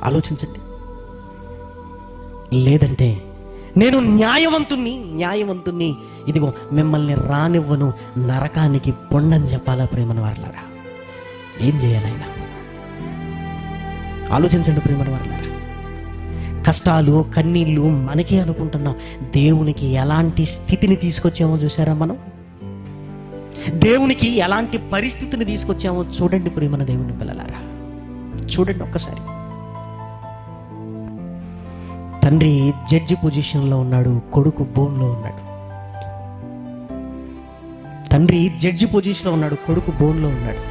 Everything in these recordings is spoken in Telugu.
ఆలోచించండి. లేదంటే నేను న్యాయవంతుణ్ణి, ఇదిగో మిమ్మల్ని రానివ్వను, నరకానికి పొండని చెప్పాలా ప్రేమన వారలారా? ఏం చేయాలి ఆయన? ఆలోచించండి ప్రేమన వారలారా. కష్టాలు కన్నీళ్ళు మనకే అనుకుంటున్నాం, దేవునికి ఎలాంటి స్థితిని తీసుకొచ్చామో చూసారా మనం? దేవునికి ఎలాంటి పరిస్థితిని తీసుకొచ్చామో చూడండి ప్రేమన దేవుని పిల్లలారా. చూడండి ఒక్కసారి. తండ్రి జడ్జి పొజిషన్లో ఉన్నాడు, కొడుకు బోన్లో ఉన్నాడు. తండ్రి జడ్జి పొజిషన్లో ఉన్నాడు, కొడుకు బోన్లో ఉన్నాడు.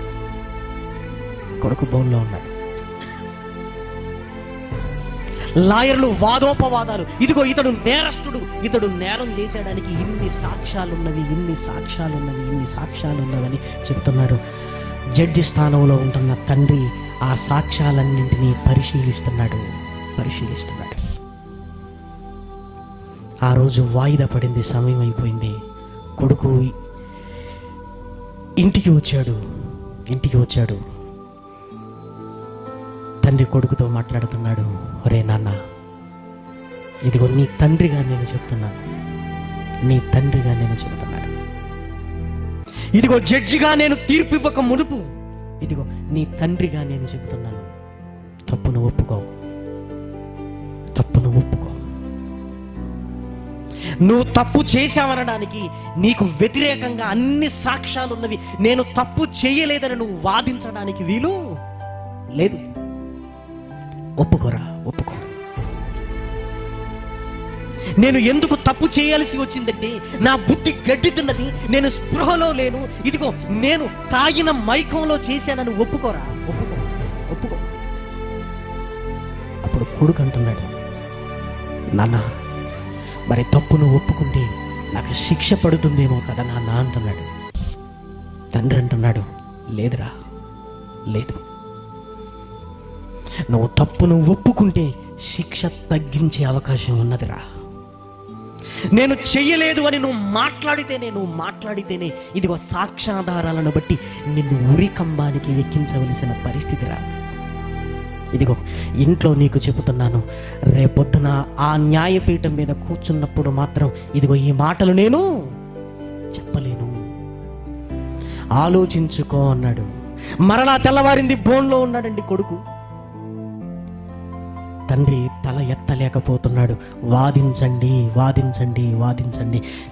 లాయర్లు వాదోపవాదాలు. ఇదిగో ఇతడు నేరస్తుడు, ఇతడు నేరం చేసేయడానికి ఇన్ని సాక్ష్యాలున్నవని చెప్తున్నారు. జడ్జి స్థానంలో ఉంటున్న తండ్రి ఆ సాక్ష్యాలన్నింటినీ పరిశీలిస్తున్నాడు. ఆ రోజు వాయిదా పడింది, సమయం అయిపోయింది. కొడుకు ఇంటికి వచ్చాడు. తండ్రి కొడుకుతో మాట్లాడుతున్నాడు. ఒరే నాన్న, ఇదిగో నీ తండ్రిగా నేను చెప్తున్నాను. ఇదిగో జడ్జిగా నేను తీర్పు ఇవ్వక మునుపు, ఇదిగో నీ తండ్రిగా నేను చెప్తున్నాను. తప్పును ఒప్పుకో. నువ్వు తప్పు చేశావనడానికి నీకు వ్యతిరేకంగా అన్ని సాక్ష్యాలు ఉన్నవి. నేను తప్పు చేయలేదని నువ్వు వాదించడానికి వీలు లేదు. ఒప్పుకో. నేను ఎందుకు తప్పు చేయాల్సి వచ్చిందంటే నా బుద్ధి గడ్డితున్నది, నేను స్పృహలో లేను, ఇదిగో నేను తాగిన మైకంలో చేశానని ఒప్పుకో. అప్పుడు కొడుకు అంటున్నాడు, నాన్న మరి తప్పును ఒప్పుకుంటే నాకు శిక్ష పడుతుందేమో కదా నాన్న అంటున్నాడు. తండ్రి అంటున్నాడు, లేదు, నువ్వు తప్పును ఒప్పుకుంటే శిక్ష తగ్గించే అవకాశం ఉన్నదిరా. నేను చెయ్యలేదు అని నువ్వు మాట్లాడితేనే ఇదిగో సాక్ష్యాధారాలను బట్టి నిన్ను ఉరికంబానికి ఎక్కించవలసిన పరిస్థితిరా. ఇదిగో ఇంట్లో నీకు చెబుతున్నాను, రేపొద్దున ఆ న్యాయపీఠం మీద కూర్చున్నప్పుడు మాత్రం ఇదిగో ఈ మాటలు నేను చెప్పలేను. ఆలోచించుకో అన్నాడు. మరలా తెల్లవారింది, బోన్లో ఉన్నాడండి కొడుకు. తండ్రి తల ఎత్తలేకపోతున్నాడు. వాదించండి.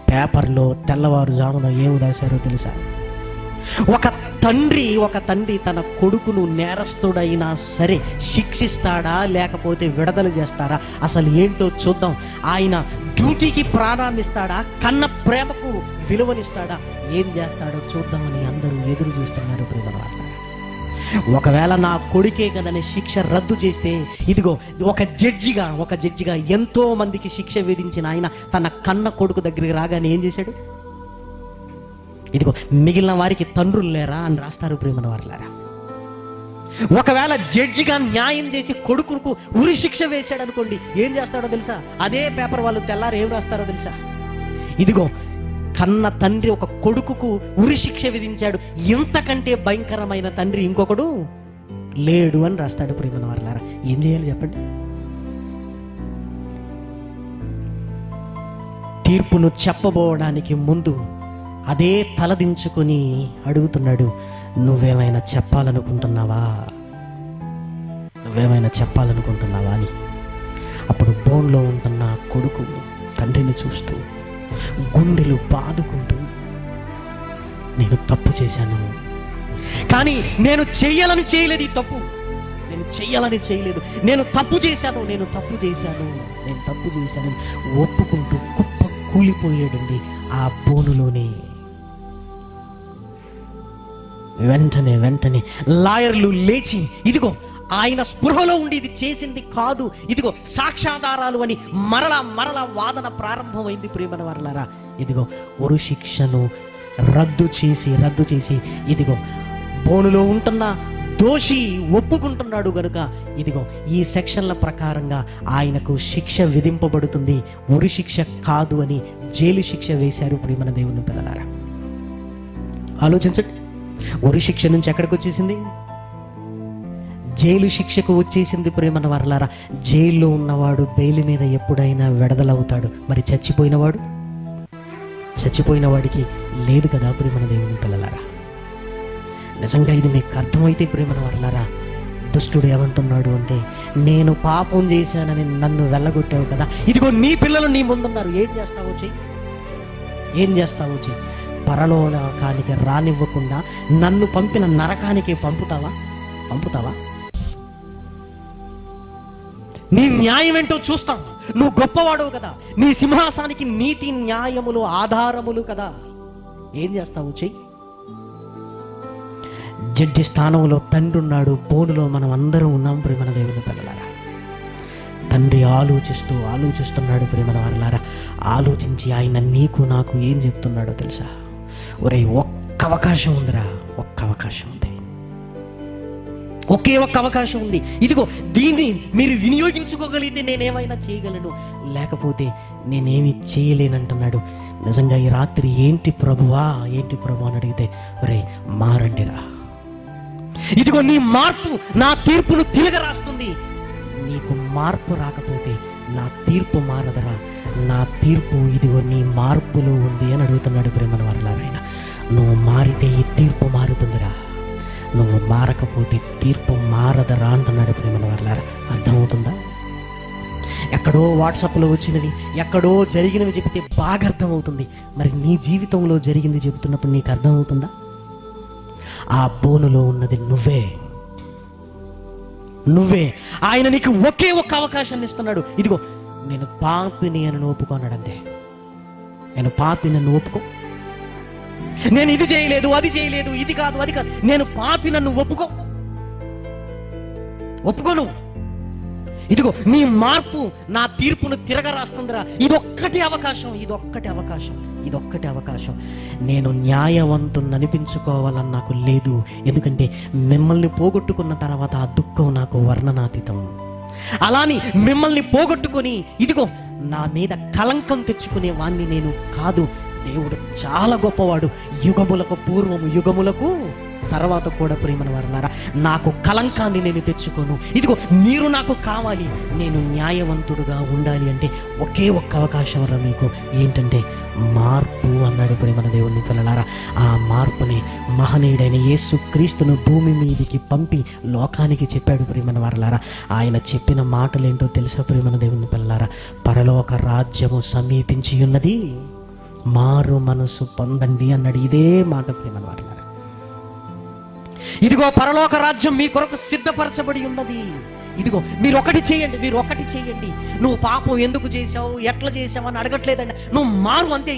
పేపర్లో తెల్లవారుజామున ఏమి రాశారో తెలుసా? ఒక తండ్రి తన కొడుకును నేరస్తుడైనా సరే శిక్షిస్తాడా లేకపోతే విడుదల చేస్తాడా? అసలు ఏంటో చూద్దాం. ఆయన డ్యూటీకి ప్రాణాన్ని ఇస్తాడా, కన్న ప్రేమకు విలువనిస్తాడా, ఏం చేస్తాడో చూద్దామని అందరూ ఎదురు చూస్తున్నారు ప్రేమను. ఒకవేళ నా కొడుకే కదని శిక్ష రద్దు చేస్తే, ఇదిగో ఒక జడ్జిగా ఎంతో మందికి శిక్ష విధించిన ఆయన తన కన్న కొడుకు దగ్గరికి రాగానే ఏం చేశాడు? ఇదిగో మిగిలిన వారికి తండ్రులు లేరా అని రాస్తారు ప్రేమన వారులారా. ఒకవేళ జడ్జిగా న్యాయం చేసి కొడుకుకు ఉరి శిక్ష వేశాడు అనుకోండి, ఏం చేస్తాడో తెలుసా? అదే పేపర్ వాళ్ళు తెల్లారు ఏం రాస్తారో తెలుసా? ఇదిగో కన్న తండ్రి ఒక కొడుకుకు ఉరి శిక్ష విధించాడు, ఇంతకంటే భయంకరమైన తండ్రి ఇంకొకడు లేడు అని రాస్తాడు ప్రేమన వారులారా. ఏం చేయాలి చెప్పండి? తీర్పును చెప్పబోవడానికి ముందు అదే తలదించుకొని అడుగుతున్నాడు, నువ్వేమైనా చెప్పాలనుకుంటున్నావా అని. అప్పుడు బోన్లో ఉంటున్న కొడుకు తండ్రిని చూస్తూ గుండెలు బాదుకుంటూ, నేను తప్పు చేశాను, కానీ నేను చెయ్యాలని చేయలేదు. ఈ తప్పు నేను చెయ్యాలని చేయలేదు. నేను తప్పు చేశాను ఒప్పుకుంటూ కుప్ప కూలిపోయాడండి ఆ బోనులోనే. వెంటనే లాయర్లు లేచి, ఇదిగో ఆయన స్పృహలో ఉండి ఇది చేసింది కాదు, ఇదిగో సాక్ష్యాధారాలు అని మరలా వాదన ప్రారంభమైంది ప్రేమన వారలారా. ఇదిగో ఉరి శిక్షను రద్దు చేసి ఇదిగో బోనులో ఉంటున్న దోషి ఒప్పుకుంటున్నాడు గనుక ఇదిగో ఈ సెక్షన్ల ప్రకారంగా ఆయనకు శిక్ష విధింపబడుతుంది, ఉరి శిక్ష కాదు అని జైలు శిక్ష వేశారు ప్రేమన దేవుని పిల్లలారా. ఆలోచించండి, ఉరి శిక్ష నుంచి ఎక్కడికి వచ్చేసింది? జైలు శిక్షకు వచ్చేసింది ప్రేమన వర్లారా. జైల్లో ఉన్నవాడు బెయిల్ మీద ఎప్పుడైనా విడుదలవుతాడు. మరి చచ్చిపోయిన వాడికి లేదు కదా ప్రేమన దేవుని పిల్లలారా. నిజంగా ఇది మీకు అర్థమైతే ప్రేమన వర్లారా, దుష్టుడు ఏమంటున్నాడు అంటే, నేను పాపం చేశానని నన్ను వెళ్ళగొట్టావు కదా, ఇదిగో నీ పిల్లలు నీ ముందున్నారు, ఏం చేస్తావో చెయ్యి. పరలోకానికి రానివ్వకుండా నన్ను పంపిన నరకానికి పంపుతావా? నీ న్యాయం ఏంటో చూస్తాను. నువ్వు గొప్పవాడవు కదా, నీ సింహాసానికి నీతి న్యాయములు ఆధారములు కదా, ఏం చేస్తావు చెయ్యి. జడ్జి స్థానంలో తండ్రి ఉన్నాడు, బోనులో మనం అందరం ఉన్నాం ప్రేమన దేవుని పిల్లలారా. తండ్రి ఆలోచిస్తున్నాడు ప్రేమన వారలారా. ఆలోచించి ఆయన నీకు నాకు ఏం చెప్తున్నాడో తెలుసా? ఒరే, ఒక్క అవకాశం ఉందిరా, ఒక్క అవకాశం ఉంది, ఒకే ఒక్క అవకాశం ఉంది. ఇదిగో దీన్ని మీరు వినియోగించుకోగలిగితే నేనేమైనా చేయగలను, లేకపోతే నేనేమి చేయలేనంటున్నాడు. నిజంగా ఈ రాత్రి ఏంటి ప్రభువా అని అడిగితే, ఒరే మారండిరా, ఇదిగో నీ మార్పు నా తీర్పును తిరగరాస్తుంది. నీకు మార్పు రాకపోతే నా తీర్పు మారదరా, నా తీర్పు ఇదిగో నీ మార్పులో ఉంది అని అడుగుతున్నాడు ప్రేమన వర్లారాయన. నువ్వు మారితే ఈ తీర్పు మారుతుందిరా, నువ్వు మారకపోతే తీర్పు మారదరా అంటున్నాడు ప్రేమన వర్లారా. అర్థమవుతుందా? ఎక్కడో వాట్సాప్లో వచ్చినవి, ఎక్కడో జరిగినవి చెబితే బాగా అర్థమవుతుంది. మరి నీ జీవితంలో జరిగింది చెబుతున్నప్పుడు నీకు అర్థమవుతుందా? ఆ బోనులో ఉన్నది నువ్వే. ఆయన నీకు ఒకే ఒక్క అవకాశాన్ని ఇస్తున్నాడు. ఇదిగో నేను పాపిని అని ఒప్పుకున్నాడు అంతే. నేను పాపిని నన్ను ఒప్పుకో, నేను ఇది చేయలేదు, అది చేయలేదు, ఇది కాదు, అది కాదు, నేను పాపి నన్ను ఒప్పుకోను. ఇదిగో నీ మార్పు నా తీర్పును తిరగరాస్తుందిరా. ఇదొక్కటి అవకాశం. నేను న్యాయవంతుని అనిపించుకోవాలని నాకు లేదు. ఎందుకంటే మిమ్మల్ని పోగొట్టుకున్న తర్వాత ఆ దుఃఖం నాకు వర్ణనాతీతం. అలాని మిమ్మల్ని పోగొట్టుకొని ఇదిగో నా మీద కలంకం తెచ్చుకునే వాణ్ణి నేను కాదు. దేవుడు చాలా గొప్పవాడు. యుగములకు పూర్వము, యుగములకు తర్వాత కూడా ప్రేమన వారలారా, నాకు కలంకాన్ని నేను తెచ్చుకోను. ఇదిగో మీరు నాకు కావాలి, నేను న్యాయవంతుడుగా ఉండాలి అంటే ఒకే ఒక్క అవకాశం రా మీకు, ఏంటంటే మార్పు అన్నాడు ప్రేమన దేవుని పిల్లలారా. ఆ మార్పుని మహనీయుడైన యేసు క్రీస్తును భూమి మీదికి పంపి లోకానికి చెప్పాడు ప్రేమన వారలారా. ఆయన చెప్పిన మాటలేంటో తెలుసా ప్రేమన దేవుని పిల్లలారా? పరలోక రాజ్యము సమీపించి ఉన్నది, మారు మనసు పొందండి అన్నాడు. ఇదే మాట ప్రేమన వారలారా. ఇదిగో పరలోక రాజ్యం మీ కొరకు సిద్ధపరచబడి ఉన్నది. ఇదిగో మీరు ఒకటి చేయండి. నువ్వు పాపం ఎందుకు చేసావు, ఎట్లా చేసావు అని అడగట్లేదండి, నువ్వు మారు అంతే.